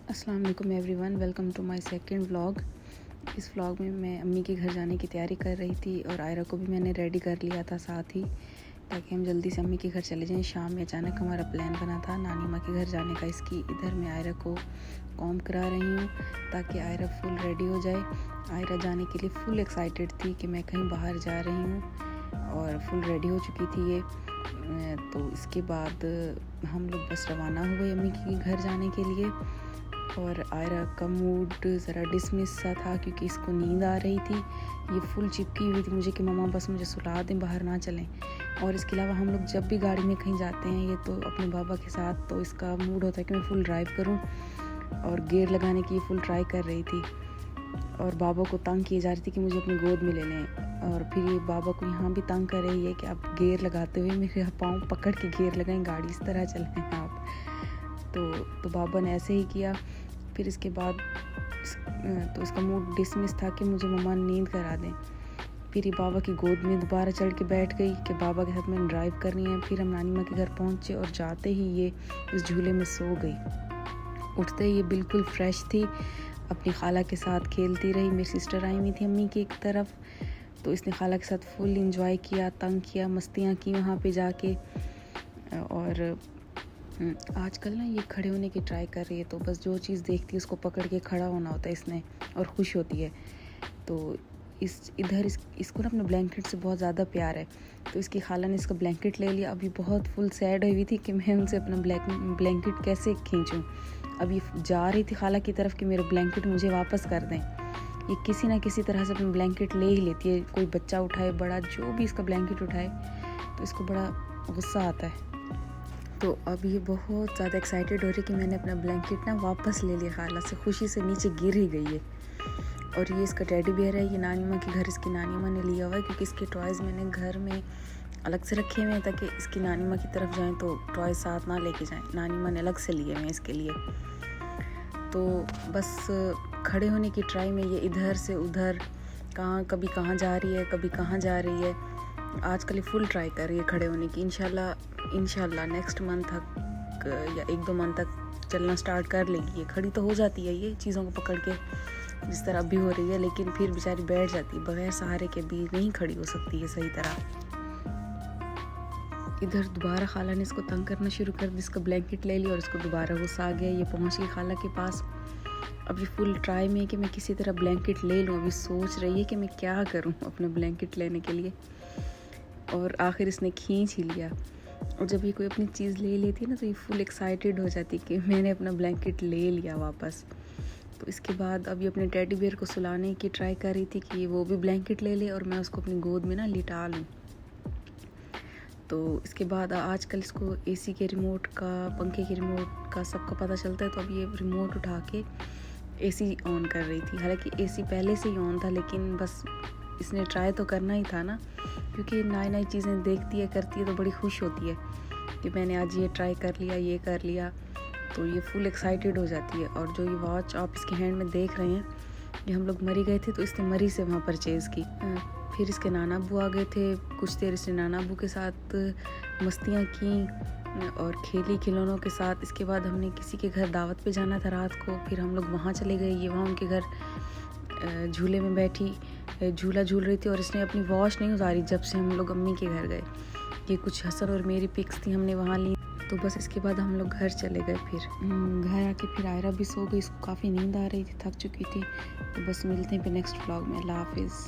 अस्सलाम वालेकुम everyone, welcome to my second vlog. इस व्लॉग में मैं अम्मी के घर जाने की तैयारी कर रही थी और आयरा को भी मैंने रेडी कर लिया था साथ ही, ताकि हम जल्दी से अम्मी के घर चले जाएं। शाम में अचानक हमारा प्लान बना था नानी माँ के घर जाने का। इसकी इधर मैं आयरा को कॉम करा रही हूँ ताकि आयरा फुल रेडी हो जाए। आयरा जाने के लिए फुल एक्साइटेड थी कि मैं कहीं बाहर जा रही हूँ और फुल रेडी हो चुकी थी ये। तो इसके बाद हम लोग बस रवाना हुए अम्मी के घर जाने के लिए। और आयरा का मूड ज़रा डिसमिस सा था क्योंकि इसको नींद आ रही थी। ये फुल चिपकी हुई थी मुझे कि मम्मा बस मुझे सुला दें, बाहर ना चलें। और इसके अलावा हम लोग जब भी गाड़ी में कहीं जाते हैं ये तो अपने बाबा के साथ, तो इसका मूड होता है कि मैं फुल ड्राइव करूं। और गियर लगाने की फुल ट्राई कर रही थी और बाबा को तंग किए जा रही थी कि मुझे अपनी गोद में ले लें। और फिर ये बाबा को यहाँ भी तंग कर रही है कि आप गियर लगाते हुए मेरे पाँव पकड़ के गियर लगाएं, गाड़ी इस तरह चलाएं आप। तो बाबा ने ऐसे ही किया। फिर इसके बाद तो इसका मूड डिसमिस था कि मुझे मम्मा नींद करा दें। फिर ये बाबा की गोद में दोबारा चढ़ के बैठ गई कि बाबा के साथ मैंने ड्राइव करनी है। फिर हम नानी माँ के घर पहुँचे और जाते ही ये इस झूले में सो गई। उठते ही ये बिल्कुल फ्रेश थी, अपनी खाला के साथ खेलती रही। मेरी सिस्टर आई हुई थी अम्मी की एक तरफ, तो इसने खाला के साथ फुल इंजॉय किया, तंग किया, मस्तियाँ की वहाँ पे जाके। और आजकल ना ये खड़े होने की ट्राई कर रही है, तो बस जो चीज़ देखती है उसको पकड़ के खड़ा होना होता है इसने और खुश होती है। तो इसको ना अपने ब्लैंकेट से बहुत ज़्यादा प्यार है। तो इसकी खाला ने इसका ब्लैंकेट ले लिया। अभी बहुत फुल सैड हुई थी कि मैं उनसे अपना ब्लैंकेट कैसे खींचूं। अभी जा रही थी खाला की तरफ कि मेरा ब्लैंकेट मुझे वापस कर दें। ये किसी ना किसी तरह से अपना ब्लैंकेट ले ही लेती है। कोई बच्चा उठाए, बड़ा, जो भी इसका ब्लैंकेट उठाए तो इसको बड़ा गुस्सा आता है। तो अब ये बहुत ज़्यादा एक्साइटेड हो रही कि मैंने अपना ब्लैंकेट ना वापस ले लिया खाला से। खुशी से नीचे गिर ही गई है। और ये इसका टेडी बियर है, ये नानी माँ के घर इसकी नानी माँ ने लिया हुआ है क्योंकि इसके टॉयज़ मैंने घर में अलग से रखे हुए हैं ताकि इसकी नानी माँ की तरफ जाएं तो टॉयज़ साथ ना लेके जाएं। नानी माँ ने अलग से लिए हुए हैं इसके लिए। तो बस खड़े होने की ट्राई में ये इधर से उधर कभी कहाँ जा रही है, कभी कहाँ जा रही है। आजकल ये फुल ट्राई कर रही है खड़े होने की। इंशाल्लाह नेक्स्ट मंथ तक या 1-2 मंथ तक चलना स्टार्ट कर लेगी। ये खड़ी तो हो जाती है ये चीज़ों को पकड़ के, जिस तरह अभी हो रही है, लेकिन फिर बेचारी बैठ जाती है। बगैर सहारे के भी नहीं खड़ी हो सकती है सही तरह। इधर दोबारा खाला ने इसको तंग करना शुरू कर दिया। इसका ब्लैंकेट ले लिया और इसको दोबारा गुस्सा आ गया। ये पहुँच गई खाला के पास। अभी फुल ट्राई में कि मैं किसी तरह ब्लैंकेट ले लूँ। अभी सोच रही है कि मैं क्या करूँ अपना ब्लैंकेट लेने के लिए। और आखिर इसने खींच ही लिया। और जब ये कोई अपनी चीज़ ले लेती है ना तो ये फुल एक्साइटेड हो जाती है कि मैंने अपना ब्लैंकेट ले लिया वापस। तो इसके बाद अब ये अपने टेडी बियर को सुलाने की ट्राई कर रही थी कि वो भी ब्लैंकेट ले ले और मैं उसको अपनी गोद में ना लिटा लूँ। तो इसके बाद आजकल इसको एसी के रिमोट का, पंखे के रिमोट का सबका पता चलता है। तो अब ये रिमोट उठा के एसी ऑन कर रही थी। हालांकि एसी पहले से ही ऑन था, लेकिन बस इसने ट्राई तो करना ही था ना, क्योंकि नई नई चीज़ें देखती है, करती है तो बड़ी खुश होती है कि मैंने आज ये ट्राई कर लिया, ये कर लिया। तो ये फुल एक्साइटेड हो जाती है। और जो ये वॉच आप इसके हैंड में देख रहे हैं, ये हम लोग मरी गए थे तो इसने मरी से वहाँ परचेज़ की। फिर इसके नाना अब्बू आ गए थे। कुछ देर इसने नाना अब्बू के साथ मस्तियाँ की और खेली खिलौनों के साथ। इसके बाद हमने किसी के घर दावत पे जाना था रात को। फिर हम लोग वहाँ चले गए। ये वहाँ उनके घर झूले में बैठी झूला झूल रही थी और इसने अपनी वॉच नहीं उतारी जब से हम लोग अम्मी के घर गए। ये कुछ हसन और मेरी पिक्स थी, हमने वहाँ ली। तो बस इसके बाद हम लोग घर चले गए। फिर घर आके फिर आयरा भी सो गई, इसको काफ़ी नींद आ रही थी, थक चुकी थी। तो बस मिलते हैं फिर नेक्स्ट व्लॉग में। अल्लाह हाफिज़।